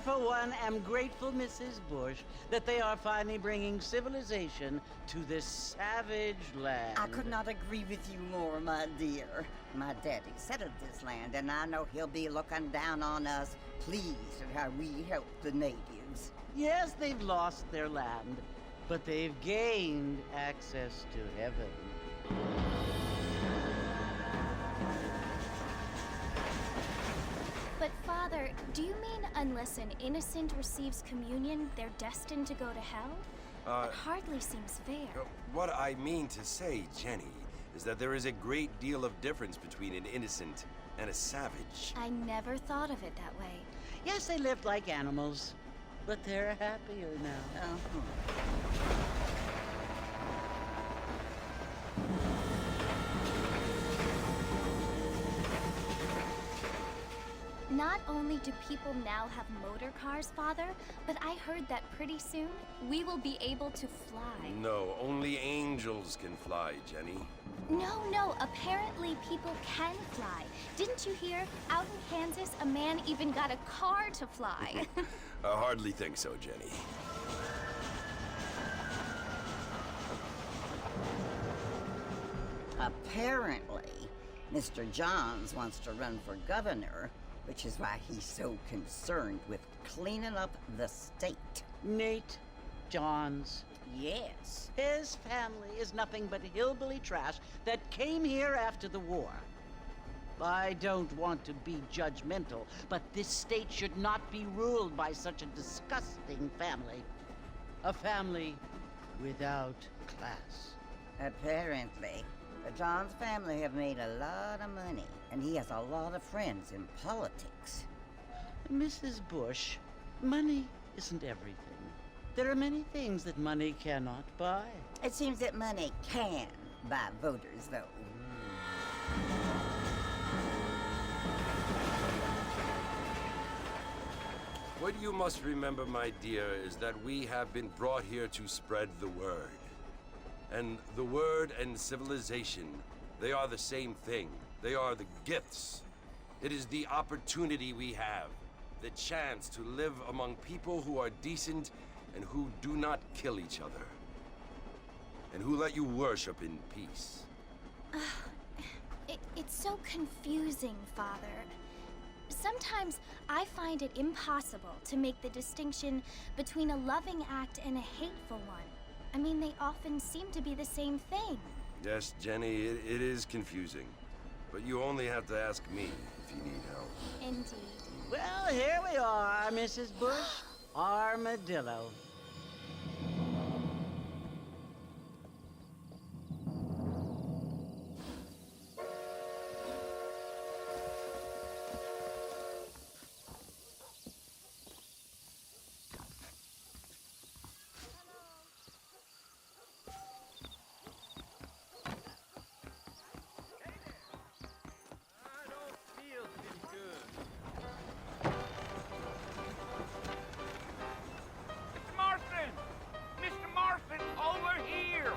for one, am grateful, Mrs. Bush, that they are finally bringing civilization to this savage land. I could not agree with you more, my dear. My daddy settled this land, and I know he'll be looking down on us, pleased at how we help the natives. Yes, they've lost their land, but they've gained access to heaven. But Father, do you mean unless an innocent receives communion, they're destined to go to hell? That hardly seems fair. What I mean to say, Jenny, is that there is a great deal of difference between an innocent and a savage. I never thought of it that way. Yes, they lived like animals, but they're happier now. Not only do people now have motor cars, Father, but I heard that pretty soon we will be able to fly. No, only angels can fly, Jenny. No, apparently people can fly. Didn't you hear? Out in Kansas, a man even got a car to fly. I hardly think so, Jenny. Apparently, Mr. Johns wants to run for governor, which is why he's so concerned with cleaning up the state. Nate Johns. Yes. His family is nothing but hillbilly trash that came here after the war. I don't want to be judgmental, but this state should not be ruled by such a disgusting family. A family without class. Apparently. The Johns family have made a lot of money, and he has a lot of friends in politics. Mrs. Bush, money isn't everything. There are many things that money cannot buy. It seems that money can buy voters, though. What you must remember, my dear, is that we have been brought here to spread the word. And the word and civilization, they are the same thing. They are the gifts. It is the opportunity we have, the chance to live among people who are decent and who do not kill each other, and who let you worship in peace. It's so confusing, Father. Sometimes I find it impossible to make the distinction between a loving act and a hateful one. I mean, they often seem to be the same thing. Yes, Jenny, it is confusing. But you only have to ask me if you need help. Indeed. Well, here we are, Mrs. Bush. Armadillo. Over here!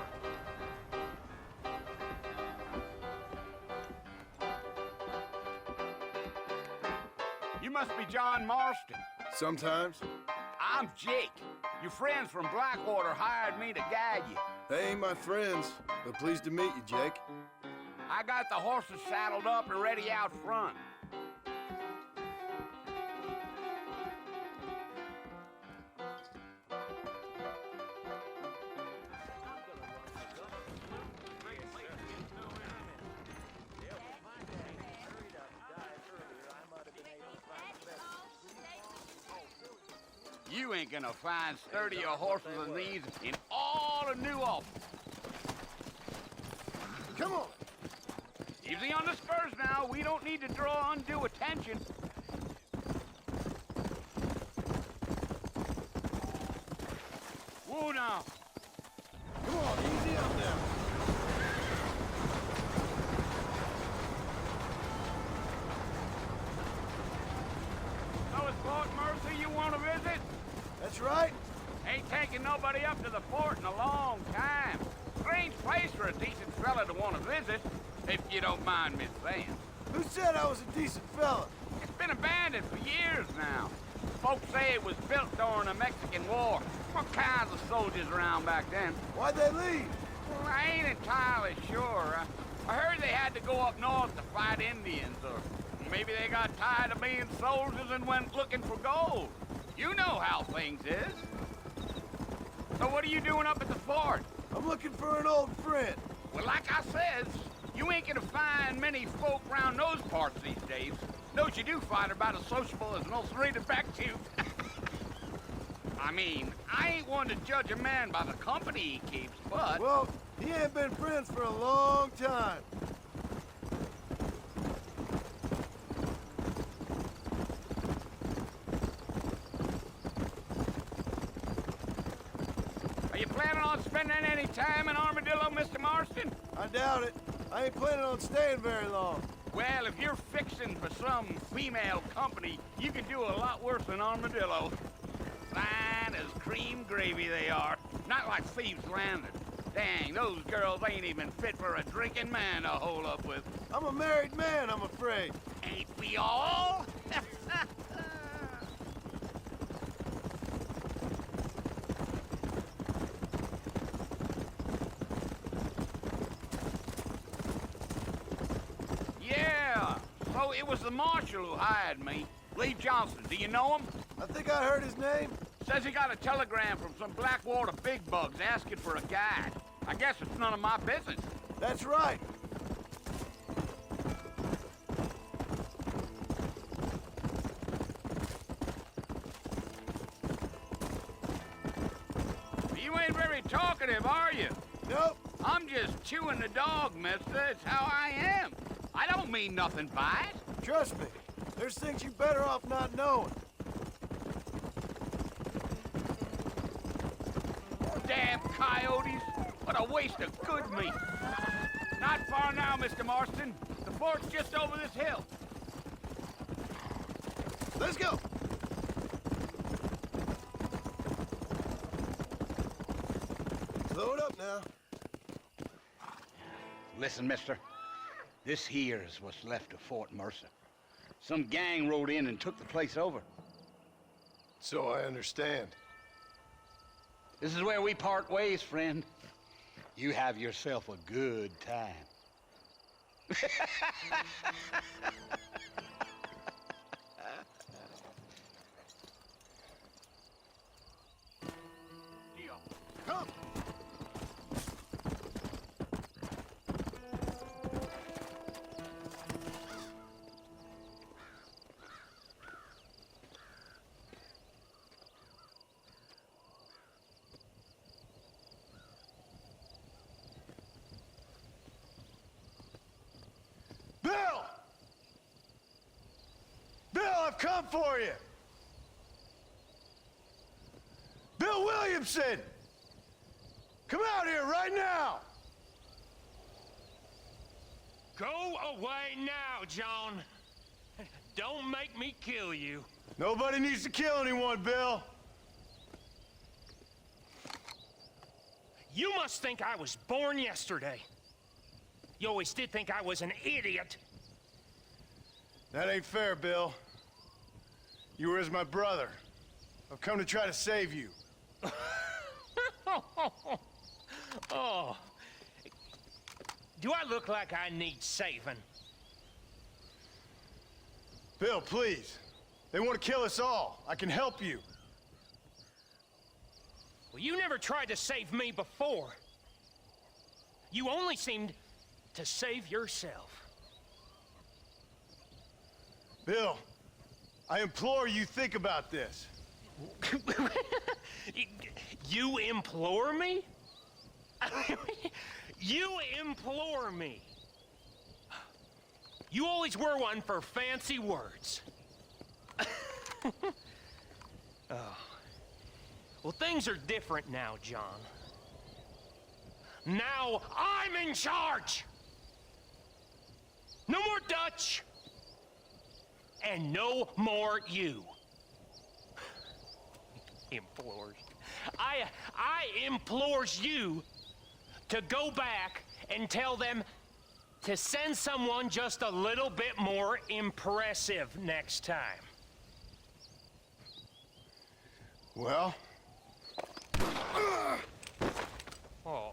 You must be John Marston. Sometimes. I'm Jake. Your friends from Blackwater hired me to guide you. They ain't my friends, but pleased to meet you, Jake. I got the horses saddled up and ready out front. You ain't gonna find sturdier horses than these in all of New Ulm. Come on! Easy on the spurs now. We don't need to draw undue attention. Whoa now. Come on, easy up there. So it's Fort Mercy you want to visit? That's right. Ain't taking nobody up to the fort in a long time. Strange place for a decent fella to want to visit, if you don't mind me saying. Who said I was a decent fella? It's been abandoned for years now. Folks say it was built during the Mexican War. All kinds of soldiers around back then. Why'd they leave? Well, I ain't entirely sure. I heard they had to go up north to fight Indians, or maybe they got tired of being soldiers and went looking for gold. You know how things is. So what are you doing up at the fort? I'm looking for an old friend. Well, like I says, you ain't gonna find many folk round those parts these days. Those you do find are about as sociable as an ulcerated back tooth. I mean, I ain't one to judge a man by the company he keeps, but... Well, he ain't been friends for a long time. Are you planning on spending any time in Armadillo, Mr. Marston? I doubt it. I ain't planning on staying very long. Well, if you're fixing for some female company, you can do a lot worse than Armadillo. Fine as cream gravy they are. Not like Thieves Landing. Dang, those girls ain't even fit for a drinking man to hole up with. I'm a married man, I'm afraid. Ain't we all? Yeah, so it was the marshal who hired me. Lee Johnson, do you know him? I think I heard his name. Says he got a telegram from some Blackwater big bugs asking for a guide. I guess it's none of my business. That's right. You ain't very talkative, are you? Nope. I'm just chewing the dog, mister. It's how I am. I don't mean nothing by it. Trust me. There's things you better off not knowing. Damn coyotes. What a waste of good meat. Not far now, Mr. Marston. The fort's just over this hill. Let's go. Slow it up now. Listen, mister. This here is what's left of Fort Mercer. Some gang rode in and took the place over. So I understand. This is where we part ways, friend. You have yourself a good time. Come. Bill! Bill, I've come for you! Bill Williamson! Come out here right now! Go away now, John. Don't make me kill you. Nobody needs to kill anyone, Bill. You must think I was born yesterday. You always did think I was an idiot. That ain't fair, Bill. You were as my brother. I've come to try to save you. Oh. Do I look like I need saving? Bill, please. They want to kill us all. I can help you. Well, you never tried to save me before. You only seemed to save yourself. Bill, I implore you think about this. You implore me? You implore me. You always were one for fancy words. Oh. Well, things are different now, John. Now I'm in charge! No more Dutch! And no more you. Implores. I implores you to go back and tell them to send someone just a little bit more impressive next time. Well? Oh.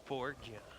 Poor John.